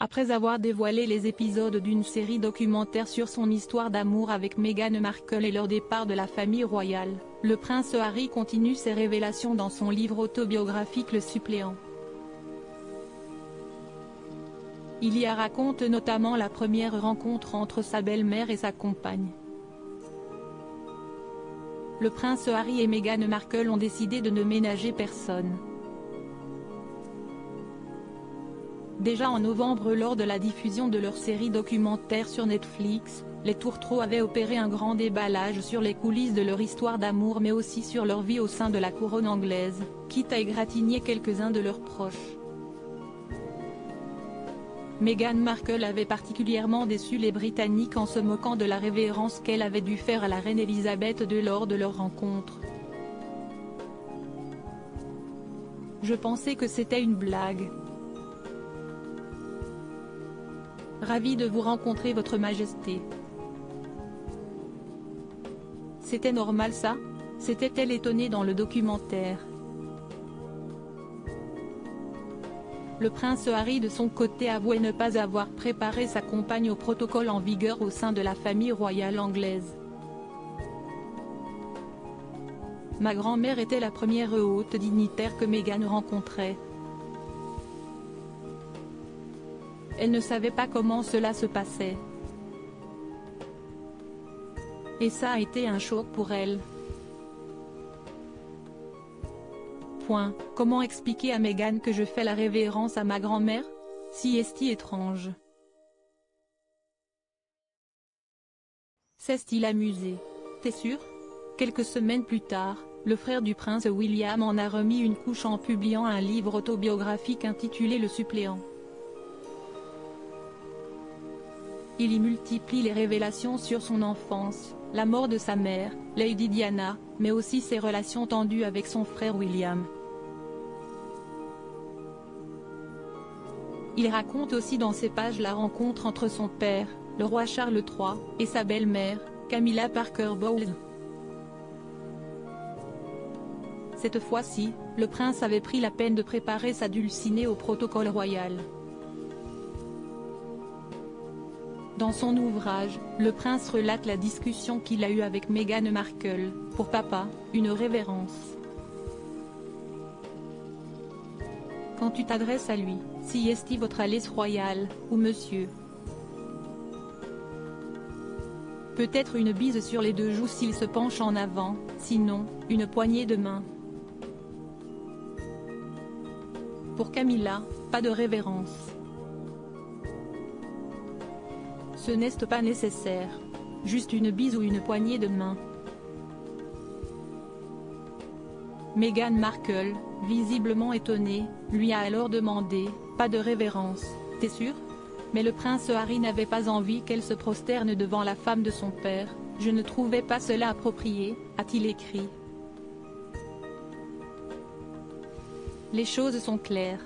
Après avoir dévoilé les épisodes d'une série documentaire sur son histoire d'amour avec Meghan Markle et leur départ de la famille royale, le prince Harry continue ses révélations dans son livre autobiographique Le Suppléant. Il y raconte notamment la première rencontre entre sa belle-mère et sa compagne. Le prince Harry et Meghan Markle ont décidé de ne ménager personne. Déjà en novembre lors de la diffusion de leur série documentaire sur Netflix, les Tourtereaux avaient opéré un grand déballage sur les coulisses de leur histoire d'amour mais aussi sur leur vie au sein de la couronne anglaise, quitte à égratigner quelques-uns de leurs proches. Meghan Markle avait particulièrement déçu les Britanniques en se moquant de la révérence qu'elle avait dû faire à la reine Elisabeth II lors de leur rencontre. « Je pensais que c'était une blague. Ravi de vous rencontrer votre majesté. C'était normal ça ?» s'était-elle étonnée dans le documentaire. Le prince Harry de son côté avouait ne pas avoir préparé sa compagne au protocole en vigueur au sein de la famille royale anglaise. « Ma grand-mère était la première haute dignitaire que Meghan rencontrait. Elle ne savait pas comment cela se passait. Et ça a été un choc pour elle. Comment expliquer à Meghan que je fais la révérence à ma grand-mère? Si est-il étrange. S'est-il amusé? T'es sûr? Quelques semaines plus tard, le frère du prince William en a remis une couche en publiant un livre autobiographique intitulé Le Suppléant. Il y multiplie les révélations sur son enfance, la mort de sa mère, Lady Diana, mais aussi ses relations tendues avec son frère William. Il raconte aussi dans ces pages la rencontre entre son père, le roi Charles III, et sa belle-mère, Camilla Parker Bowles. Cette fois-ci, le prince avait pris la peine de préparer sa dulcinée au protocole royal. Dans son ouvrage, le prince relate la discussion qu'il a eue avec Meghan Markle, pour papa, une révérence. Quand tu t'adresses à lui, si est-il votre Altesse royale, ou monsieur. Peut-être une bise sur les deux joues s'il se penche en avant, sinon, une poignée de main. Pour Camilla, pas de révérence. Ce n'est pas nécessaire. Juste une bise ou une poignée de main. Meghan Markle, visiblement étonnée, lui a alors demandé « Pas de révérence, t'es sûr ?» Mais le prince Harry n'avait pas envie qu'elle se prosterne devant la femme de son père, « Je ne trouvais pas cela approprié », a-t-il écrit. Les choses sont claires.